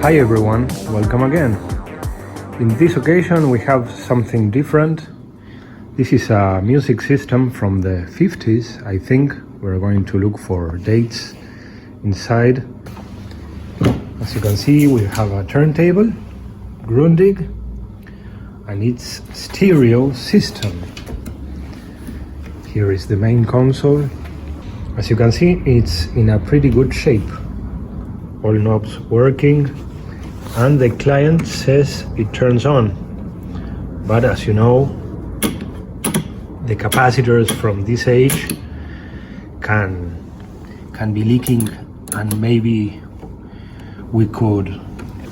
Hi everyone, welcome again. In this occasion we have something different. This is a music system from the 50s, I think. We're going to look for dates inside. As you can see, we have a turntable, Grundig, and its stereo system. Here is the main console. As you can see, it's in a pretty good shape. All knobs working, and the client says it turns on. But as you know, the capacitors from this age can be leaking, and maybe we could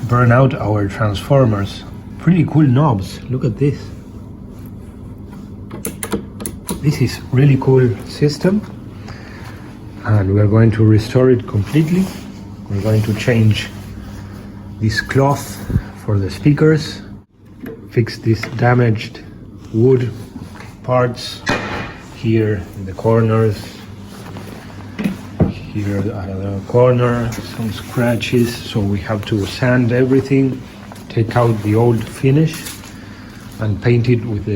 burn out our transformers. Pretty cool knobs, look at this. This is really cool system, and we are going to restore it completely. We're going to change this cloth for the speakers, fix these damaged wood parts here in the corners, here at the corner, some scratches, so we have to sand everything, take out the old finish and paint it with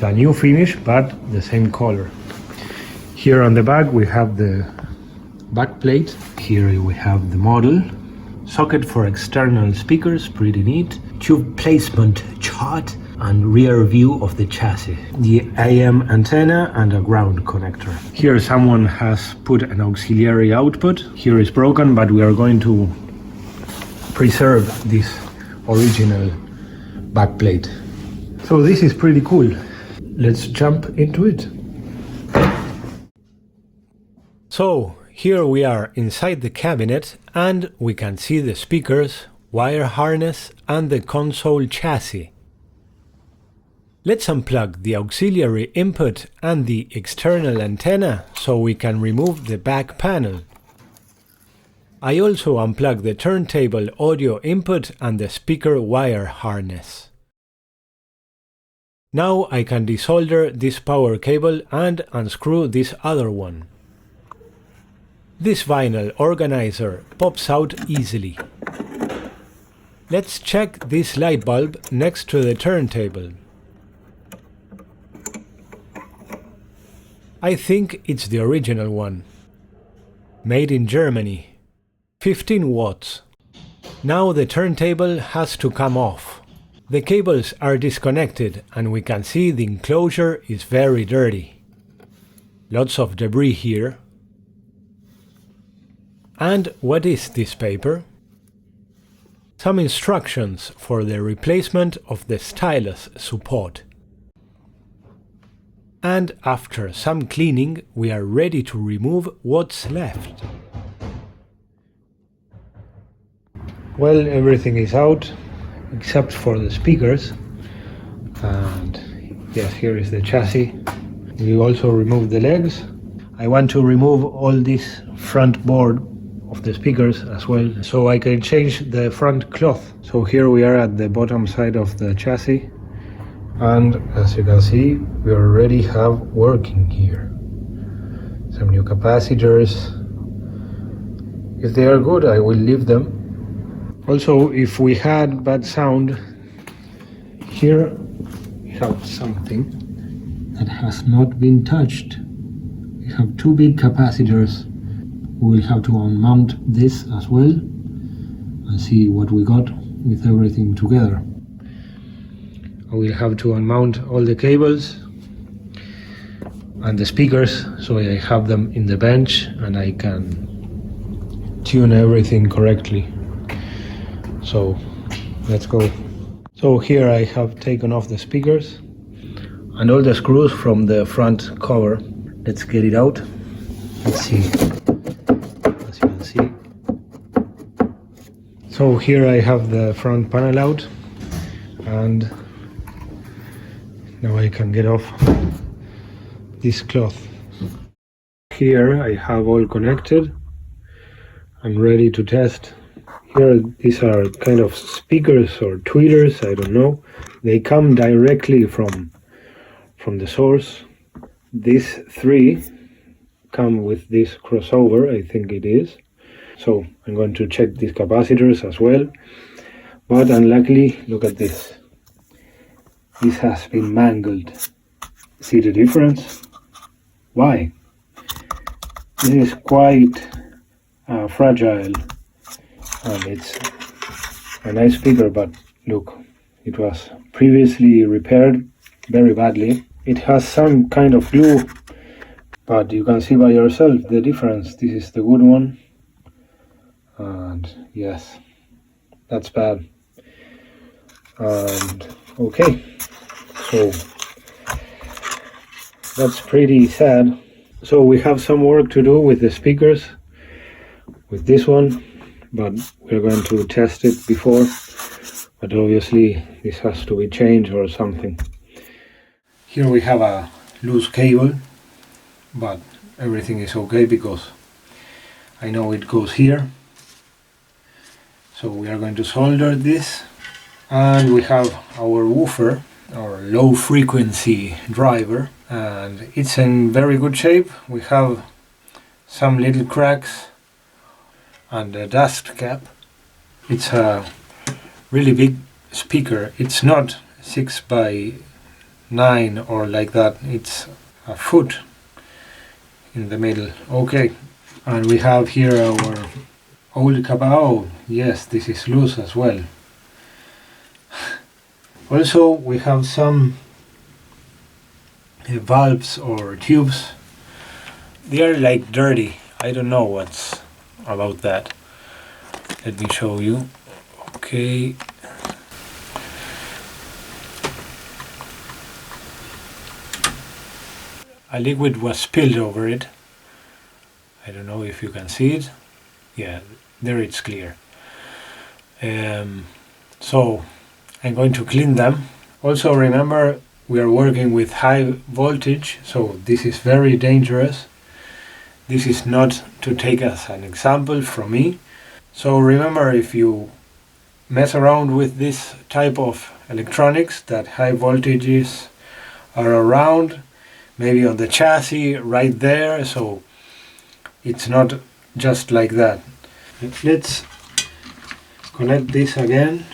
a new finish, but the same color. Here on the back we have the back plate. Here we have the model. Socket for external speakers, pretty neat. Tube placement chart and rear view of the chassis. The AM antenna and a ground connector. Here someone has put an auxiliary output. Here is broken, but we are going to preserve this original backplate. So this is pretty cool. Let's jump into it. So here we are inside the cabinet, and we can see the speakers, wire harness and the console chassis. Let's unplug the auxiliary input and the external antenna so we can remove the back panel. I also unplug the turntable audio input and the speaker wire harness. Now I can desolder this power cable and unscrew this other one. This vinyl organizer pops out easily. Let's check this light bulb next to the turntable. I think it's the original one. Made in Germany. 15 watts. Now the turntable has to come off. The cables are disconnected and we can see the enclosure is very dirty. Lots of debris here. And what is this paper? Some instructions for the replacement of the stylus support. And after some cleaning, we are ready to remove what's left. Well, everything is out except for the speakers. And yes, here is the chassis. We also removed the legs. I want to remove all this front board of the speakers as well, so I can change the front cloth. So here we are at the bottom side of the chassis, and as you can see, we already have working here some new capacitors. If they are good, I will leave them. Also, if we had bad sound, here we have something that has not been touched. We have two big capacitors. We will have to unmount this as well and see what we got with everything together. I will have to unmount all the cables and the speakers so I have them in the bench and I can tune everything correctly. So let's go. So here I have taken off the speakers and all the screws from the front cover. Let's get it out. Let's see. So here I have the front panel out, and now I can get off this cloth. Here I have all connected. I'm ready to test. Here these are kind of speakers or tweeters, I don't know. They come directly from the source. These three come with this crossover, I think it is. So I'm going to check these capacitors as well. But unluckily, look at this. This has been mangled. See the difference? Why? This is quite fragile, and it's a nice speaker, but look, it was previously repaired very badly. It has some kind of glue, but you can see by yourself the difference. This is the good one, and yes, that's bad. And okay, so that's pretty sad. So we have some work to do with the speakers, with this one, but we're going to test it before. But obviously this has to be changed or something. Here we have a loose cable, but everything is okay because I know it goes here. So we are going to solder this, and we have our woofer, our low frequency driver, and it's in very good shape. We have some little cracks and a dust cap. It's a really big speaker. It's not 6 by 9 or like that, it's a foot in the middle. Okay, and we have here our old cable. Oh yes, this is loose as well. Also we have some valves or tubes. They are like dirty. I don't know what's about that. Let me show you. Okay, a liquid was spilled over it. I don't know if you can see it. Yeah, there it's clear. So I'm going to clean them. Also remember, we are working with high voltage, so this is very dangerous. This is not to take as an example from me. So remember, if you mess around with this type of electronics, that high voltages are around, maybe on the chassis right there, so it's not just like that. Let's connect this again.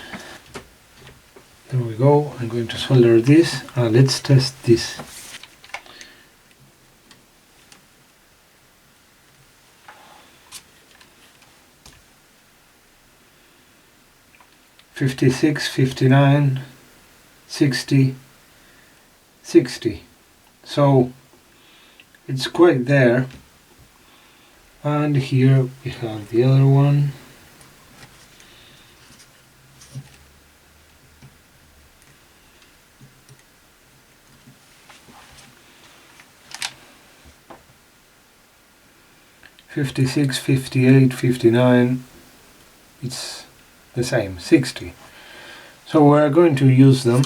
There we go. I'm going to solder this, and let's test this. "56, 59, 60, 60. So it's quite there. And here we have the other one. "56, 58, 59, it's the same, 60. So we're going to use them.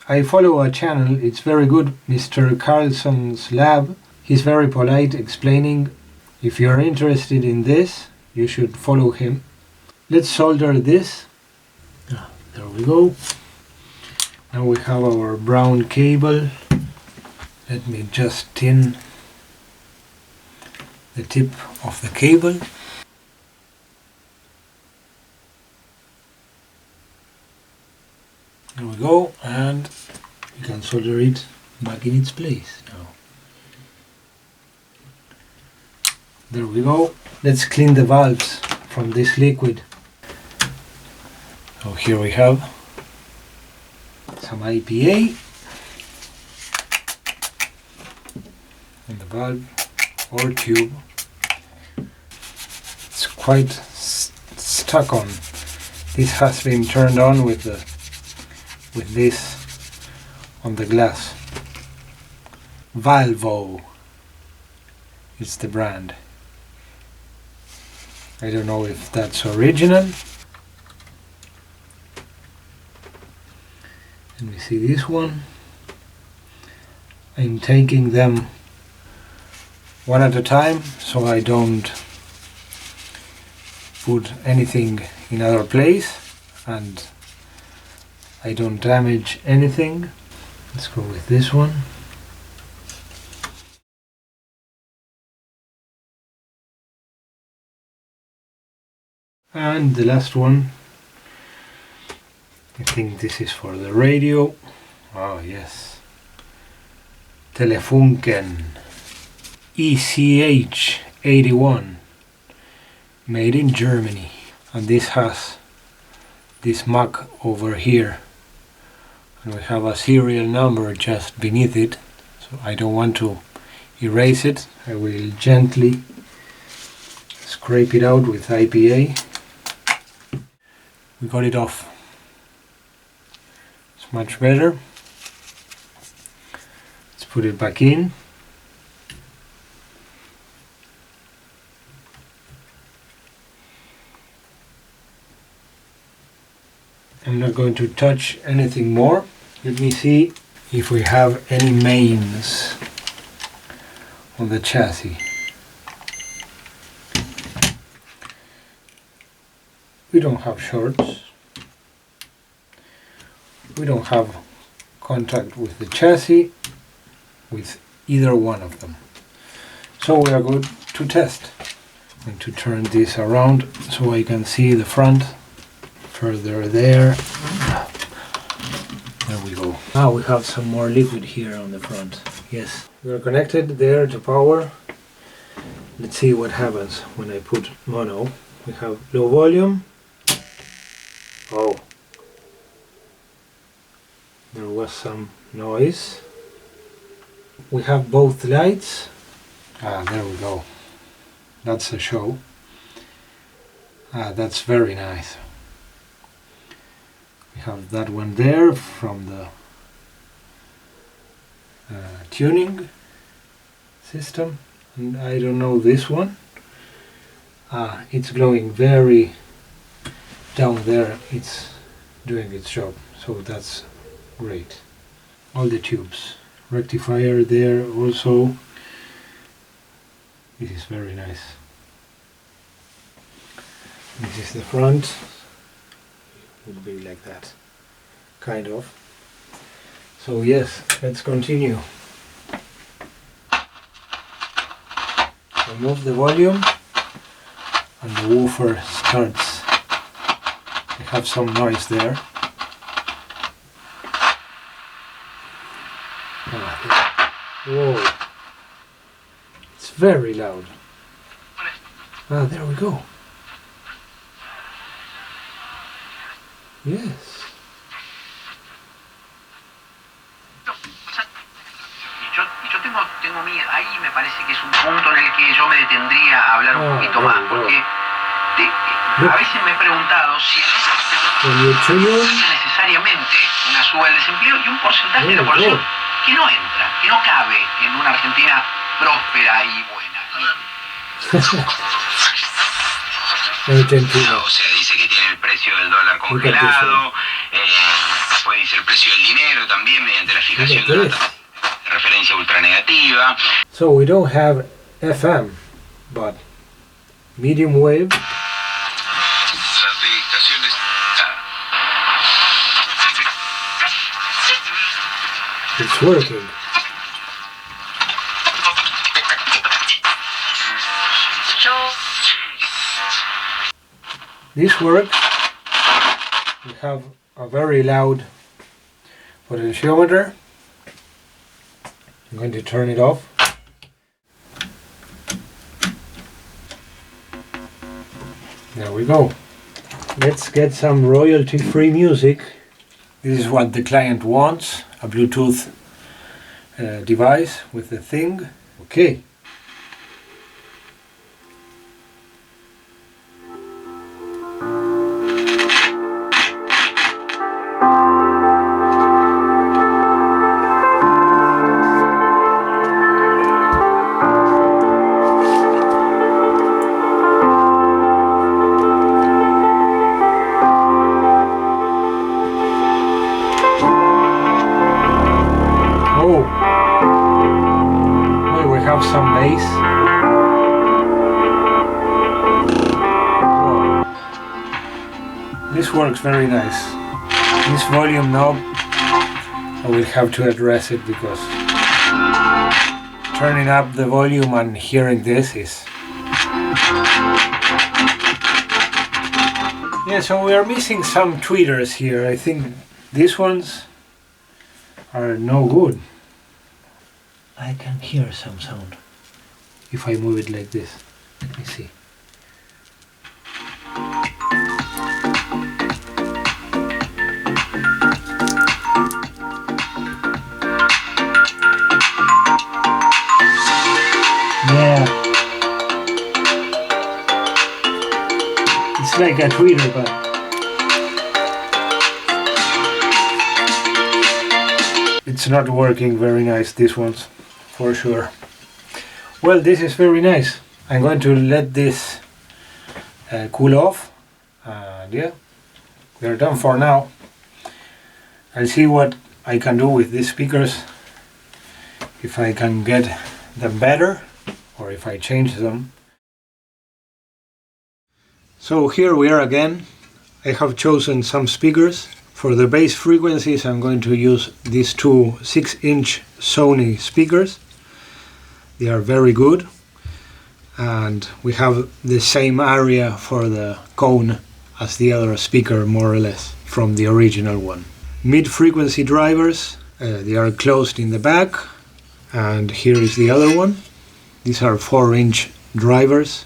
I follow a channel, it's very good, Mr. Carlson's Lab. He's very polite, explaining. If you're interested in this, you should follow him. Let's solder this. There we go. Now we have our brown cable. Let me just tin the tip of the cable. There we go, and you can solder it back in its place now. There we go. Let's clean the valves from this liquid. So here we have some IPA in the valve or tube. It's quite stuck on. This has been turned on with this on the glass. Valvo is the brand. I don't know if that's original. And we see this one. I'm taking them one at a time so I don't put anything in other place and I don't damage anything. Let's go with this one. And the last one, I think this is for the radio. Oh yes, Telefunken ECH 81, made in Germany. And this has this mug over here, and we have a serial number just beneath it, so I don't want to erase it. I will gently scrape it out with IPA. We got it off. It's much better. Let's put it back in. I'm not going to touch anything more. Let me see if we have any mains on the chassis. We don't have shorts. We don't have contact with the chassis with either one of them. So we are good to test. I'm going to turn this around so I can see the front. Further there. There we go. Now we have some more liquid here on the front. Yes. We are connected there to power. Let's see what happens when I put mono. We have low volume. Oh. There was some noise. We have both lights. Ah, there we go. That's a show. Ah, that's very nice. We have that one there from the tuning system, and I don't know this one. Ah, it's glowing very down there. It's doing its job, so that's great. All the tubes, rectifier there also. This is very nice. This is the front. Will be like that, kind of. So yes, let's continue. Remove the volume and the woofer starts. I have some noise there. Whoa, it's very loud. Ah, there we go. Yes. Yo tengo miedo, ahí me parece que es un punto en el que yo me detendría a hablar un poquito más, porque a veces me he preguntado si en este necesariamente una suba del desempleo y un porcentaje de la población que no entra, que no cabe en una Argentina próspera y buena. O sea, dice que tiene el precio del dólar congelado, después dice el precio del dinero también mediante la fijación de una tasa de referencia ultranegativa. So we don't have FM, but medium wave. Las de estaciones. It's working. This works. We have a very loud potentiometer. I'm going to turn it off. There we go. Let's get some royalty-free music. This is what the client wants, a Bluetooth device with the thing. Okay. Some bass. Whoa. This works very nice. This volume knob, I will have to address it because turning up the volume and hearing this is Yeah, so we are missing some tweeters here. I think these ones are no good. I can hear some sound if I move it like this. Let me see. Yeah. It's like a tweeter, but it's not working very nice, these ones, for sure. Well, this is very nice. I'm going to let this cool off. Yeah, we are done for now. I'll see what I can do with these speakers, if I can get them better or if I change them. So here we are again. I have chosen some speakers. For the bass frequencies I'm going to use these two 6-inch Sony speakers. They are very good, and we have the same area for the cone as the other speaker, more or less, from the original one. Mid-frequency drivers, they are closed in the back, and here is the other one. These are 4-inch drivers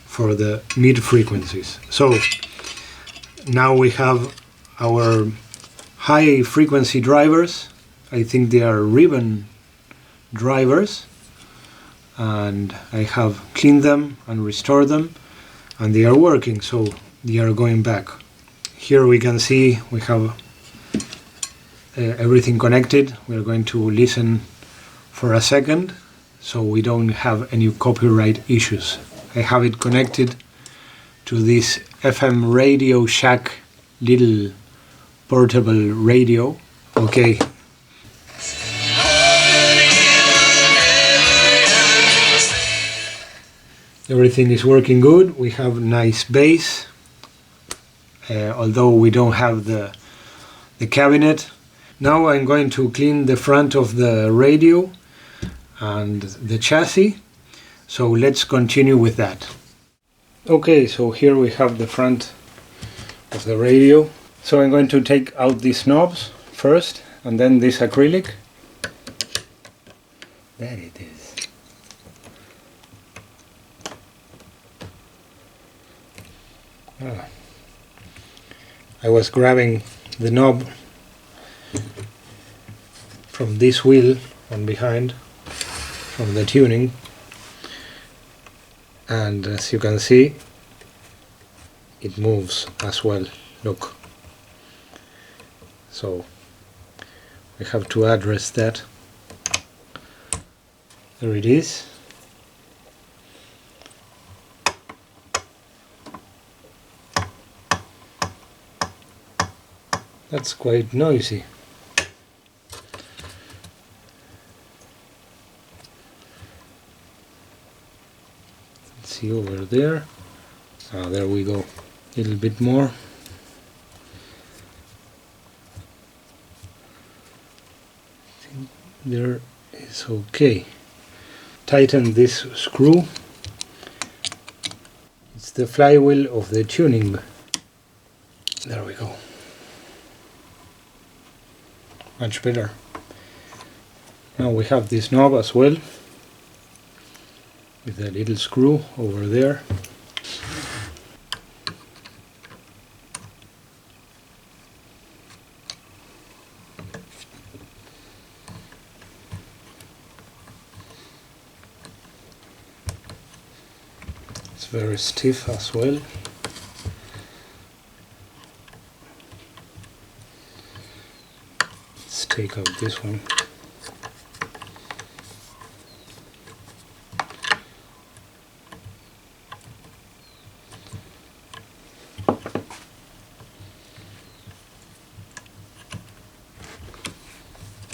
for the mid-frequencies. So now we have our high-frequency drivers. I think they are ribbon drivers, and I have cleaned them and restored them, and they are working, so they are going back. Here we can see we have everything connected. We are going to listen for a second so we don't have any copyright issues. I have it connected to this FM Radio Shack little portable radio. Okay. Everything is working good. We have nice bass, although we don't have the cabinet. Now I'm going to clean the front of the radio and the chassis, so let's continue with that. Okay, so here we have the front of the radio. So I'm going to take out these knobs first, and then this acrylic. There it is. I was grabbing the knob from this wheel on behind, from the tuning, and as you can see it moves as well. Look, so we have to address that. There it is. That's quite noisy. Let's see over there. Ah, there we go. A little bit more. I think there is okay. Tighten this screw. It's the flywheel of the tuning. There we go. Much better. Now we have this knob as well, with a little screw over there. It's very stiff as well. Take out this one.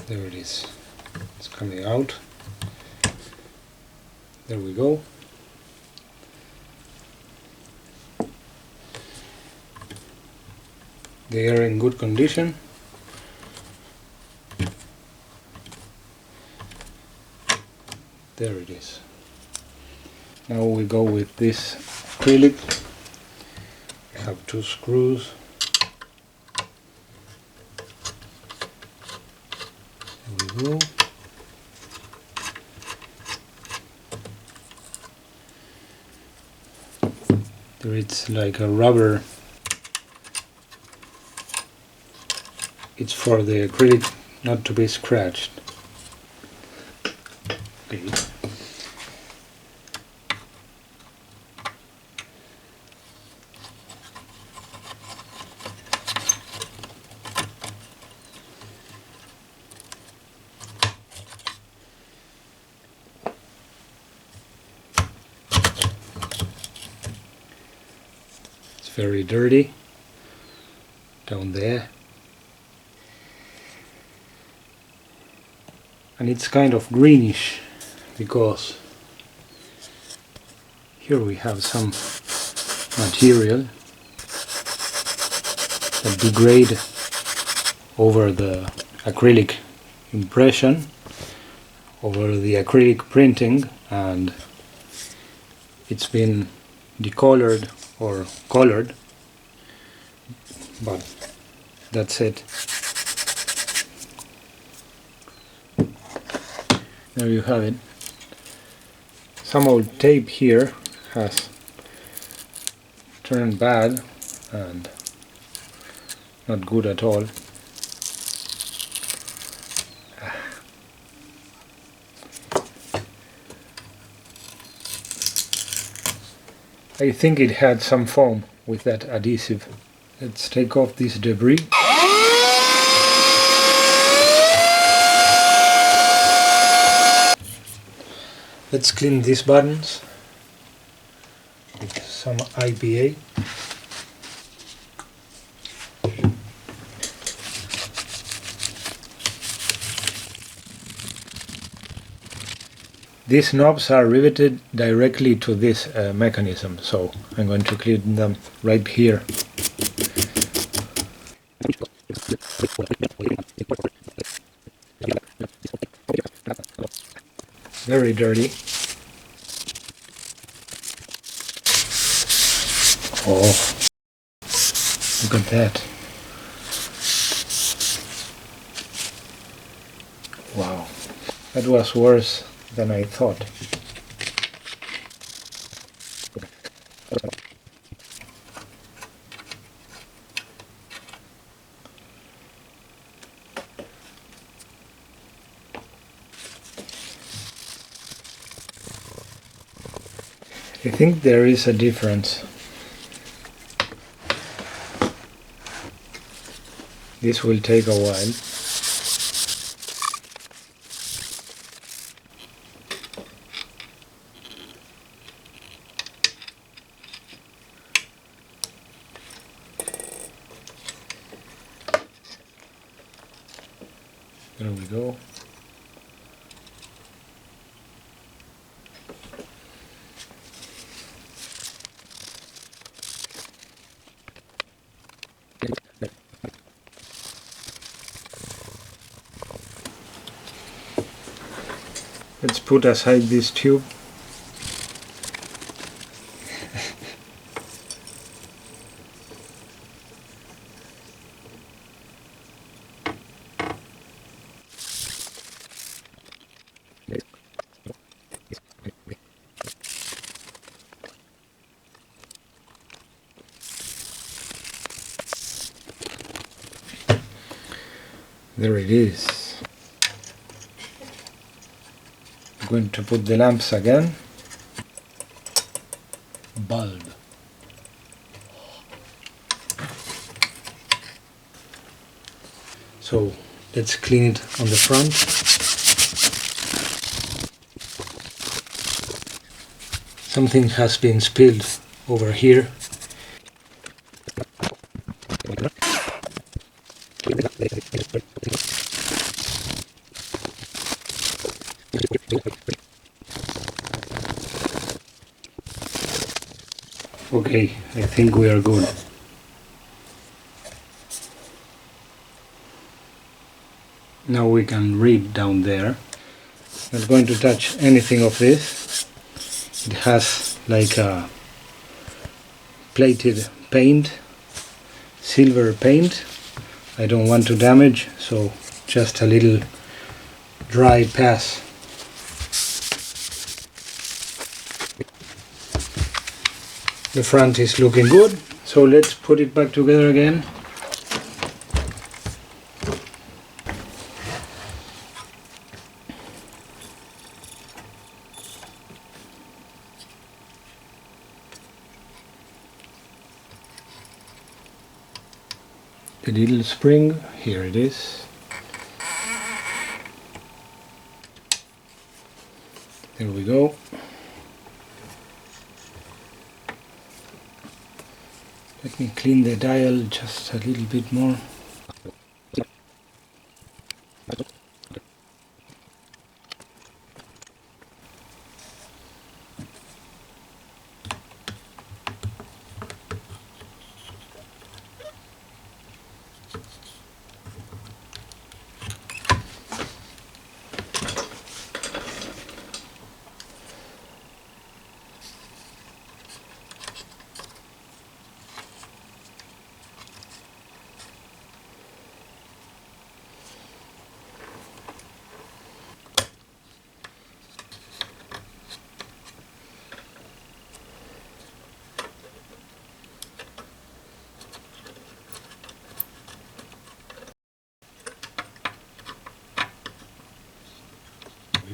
There it is. It's coming out. There we go. They are in good condition. There it is. Now we go with this acrylic. We have 2 screws. There we go. There it's like a rubber. It's for the acrylic not to be scratched. Okay. It's very dirty down there. And it's kind of greenish because here we have some material that degrade over the acrylic impression, over the acrylic printing, and it's been decolored or colored, but that's it. There you have it. Some old tape here has turned bad and not good at all. I think it had some foam with that adhesive. Let's take off this debris. Let's clean these buttons with some IPA. These knobs are riveted directly to this mechanism, so I'm going to clean them right here. Very dirty. Oh, look at that. Wow, that was worse than I thought. I think there is a difference. This will take a while. There we go. Let's put aside this tube. There it is. I'm going to put the lamps again. Bulb. So let's clean it on the front. Something has been spilled over here. Okay, I think we are good. Now we can read down there. Not going to touch anything of this. It has like a plated paint, silver paint. I don't want to damage, so just a little dry pass. The front is looking good, so let's put it back together again. The little spring, here it is. There we go. Let me clean the dial just a little bit more.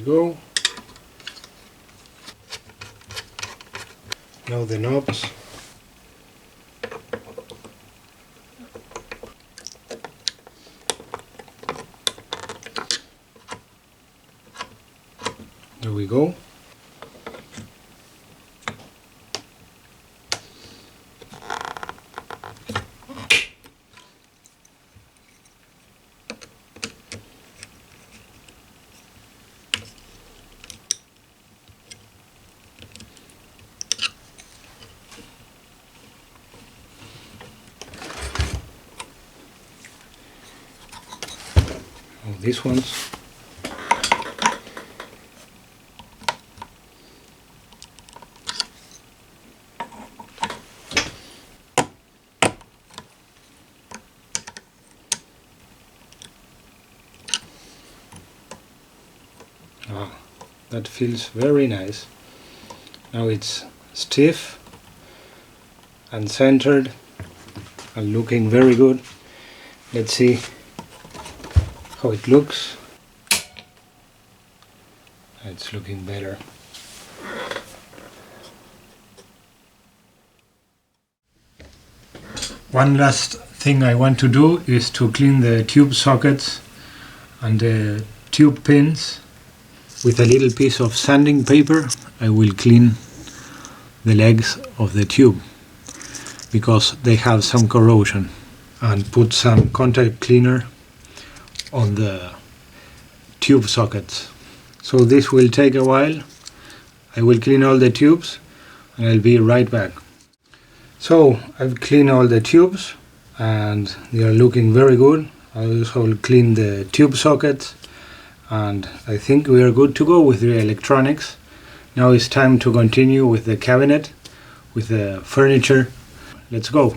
Go. Now the knobs. There we go. These ones. That feels very nice. Now it's stiff and centered and looking very good. Let's see how it looks. It's looking better. One last thing I want to do is to clean the tube sockets and the tube pins. With a little piece of sanding paper I will clean the legs of the tube because they have some corrosion, and put some contact cleaner on the tube sockets. So this will take a while. I will clean all the tubes and I'll be right back. So I've cleaned all the tubes and they are looking very good. I also cleaned the tube sockets and I think we are good to go with the electronics. Now it's time to continue with the cabinet, with the furniture. Let's go.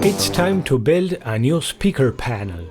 It's time to build a new speaker panel.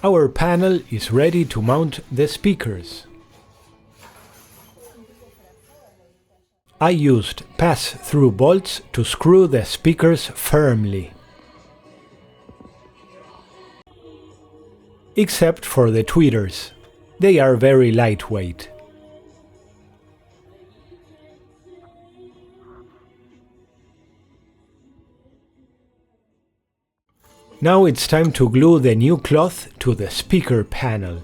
Our panel is ready to mount the speakers. I used pass-through bolts to screw the speakers firmly. Except for the tweeters. They are very lightweight. Now it's time to glue the new cloth to the speaker panel.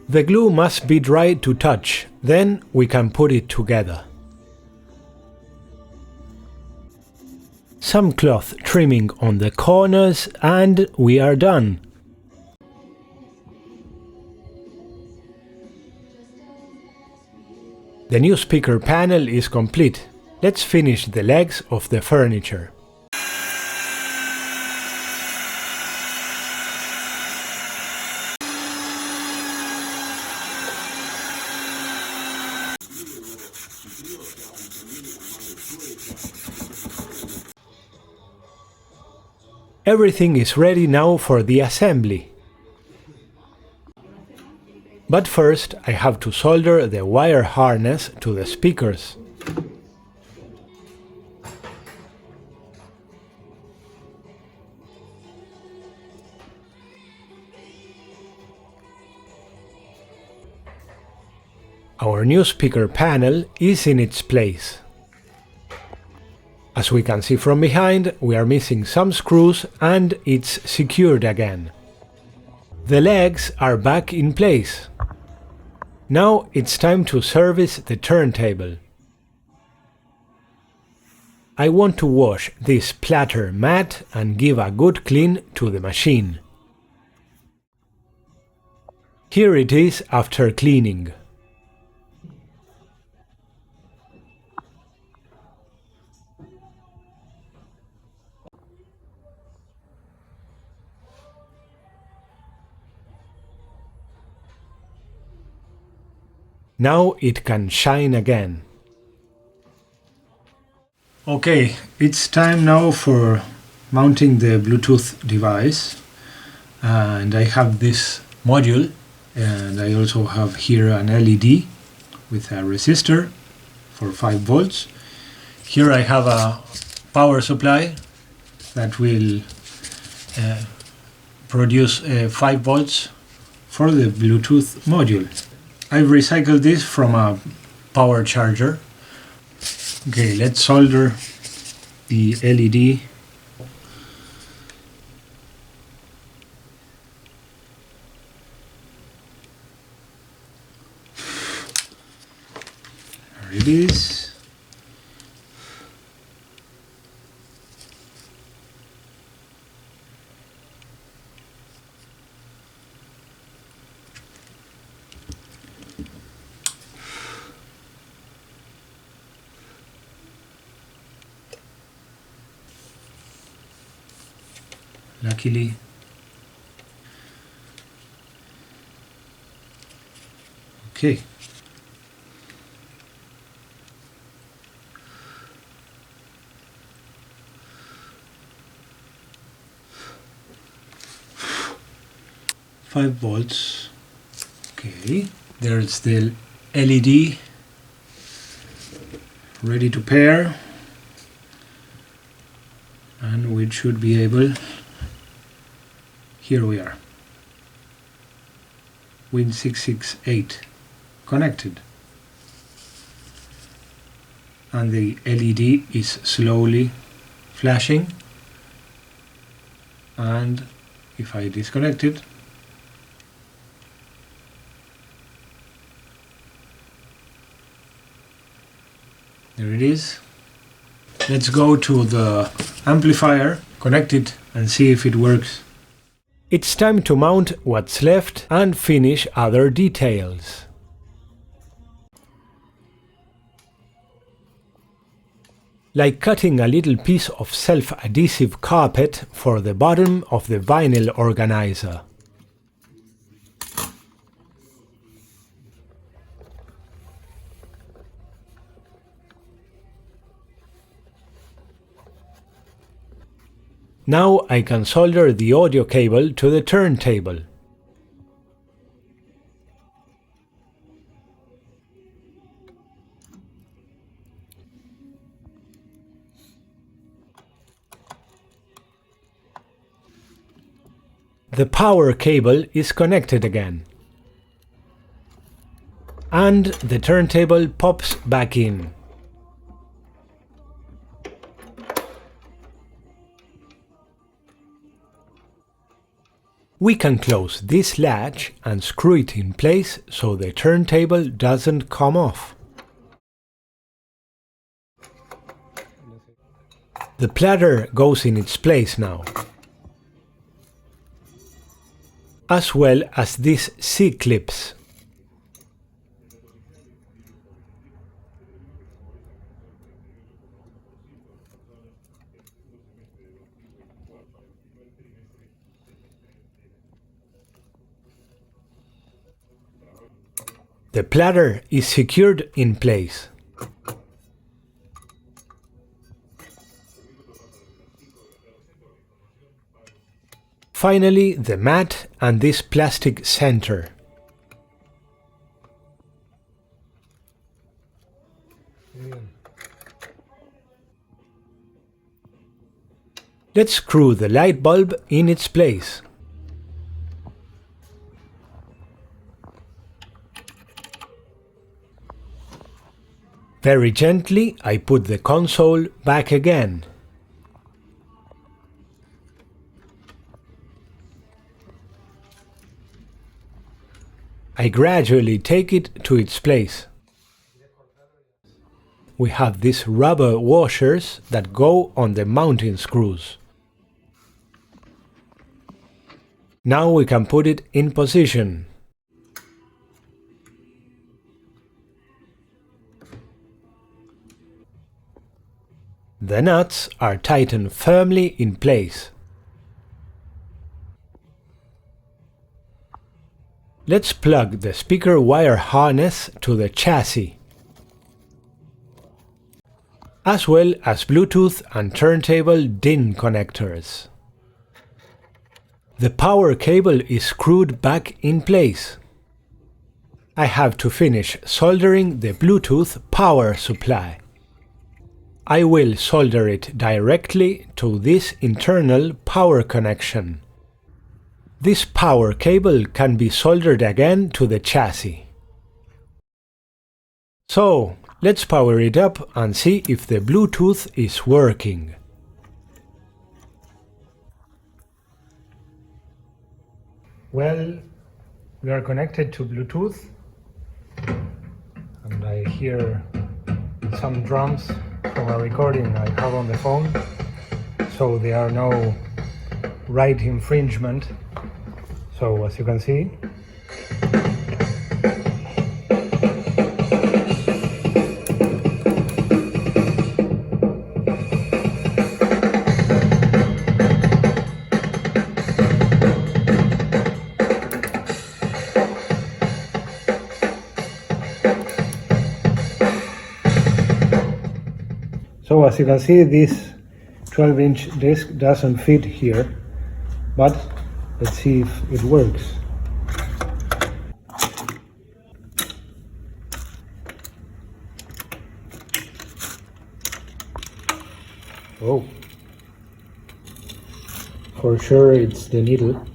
The glue must be dry to touch, then we can put it together. Some cloth trimming on the corners and we are done. The new speaker panel is complete. Let's finish the legs of the furniture. Everything is ready now for the assembly. But first I have to solder the wire harness to the speakers. Our new speaker panel is in its place. As we can see from behind, we are missing some screws and it's secured again. The legs are back in place. Now it's time to service the turntable. I want to wash this platter matte and give a good clean to the machine. Here it is after cleaning. Now it can shine again. Okay, it's time now for mounting the Bluetooth device. And I have this module, and I also have here an LED with a resistor for 5 volts. Here I have a power supply that will produce 5 volts for the Bluetooth module. I've recycled this from a power charger. Okay, let's solder the LED. There it is. Luckily, okay. Five volts. Okay, there's the LED ready to pair, and we should be able. Here we are. Win668 connected. And the LED is slowly flashing. And if I disconnect it, there it is. Let's go to the amplifier, connect it and see if it works. It's time to mount what's left and finish other details. Like cutting a little piece of self-adhesive carpet for the bottom of the vinyl organizer. Now I can solder the audio cable to the turntable. The power cable is connected again. And the turntable pops back in. We can close this latch and screw it in place so the turntable doesn't come off. The platter goes in its place now, as well as these C-clips. The platter is secured in place. Finally, the mat and this plastic center. Let's screw the light bulb in its place. Very gently, I put the console back again. I gradually take it to its place. We have these rubber washers that go on the mounting screws. Now we can put it in position. The nuts are tightened firmly in place. Let's plug the speaker wire harness to the chassis, as well as Bluetooth and turntable DIN connectors. The power cable is screwed back in place. I have to finish soldering the Bluetooth power supply. I will solder it directly to this internal power connection. This power cable can be soldered again to the chassis. So, let's power it up and see if the Bluetooth is working. Well, we are connected to Bluetooth, and I hear some drums from a recording I have on the phone, so there are no right infringement. So as you can see, this 12-inch disc doesn't fit here, but let's see if it works. Oh, for sure it's the needle.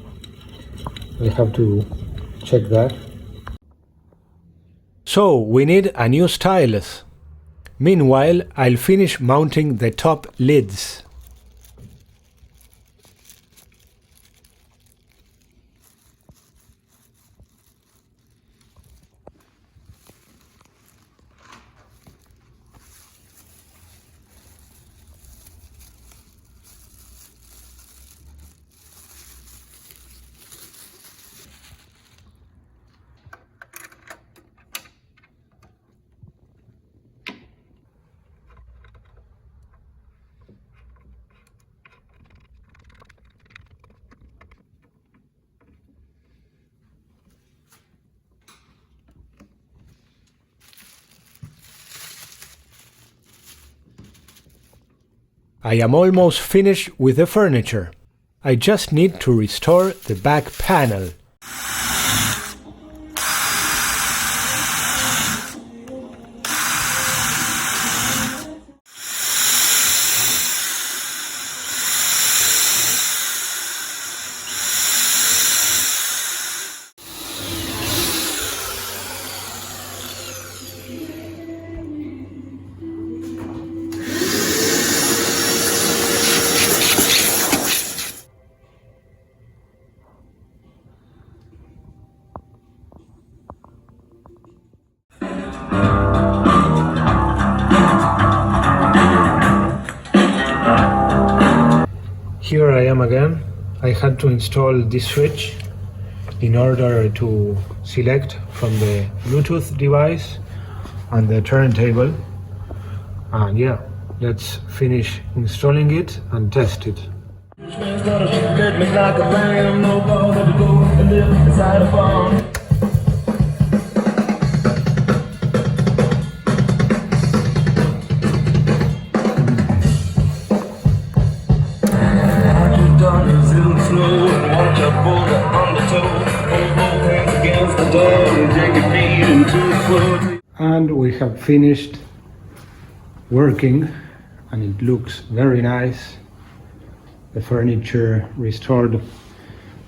I have to check that. So we need a new stylus. Meanwhile, I'll finish mounting the top lids. I am almost finished with the furniture. I just need to restore the back panel. Here I am again. I had to install this switch in order to select from the Bluetooth device and the turntable. And yeah, let's finish installing it and test it. And we have finished working and it looks very nice. The furniture restored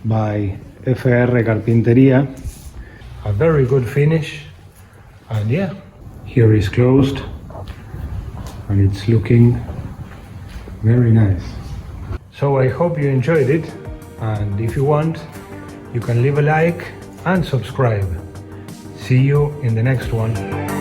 by FR Carpinteria. A very good finish. And yeah, here is closed and it's looking very nice. So I hope you enjoyed it, and if you want, you can leave a like and subscribe. See you in the next one.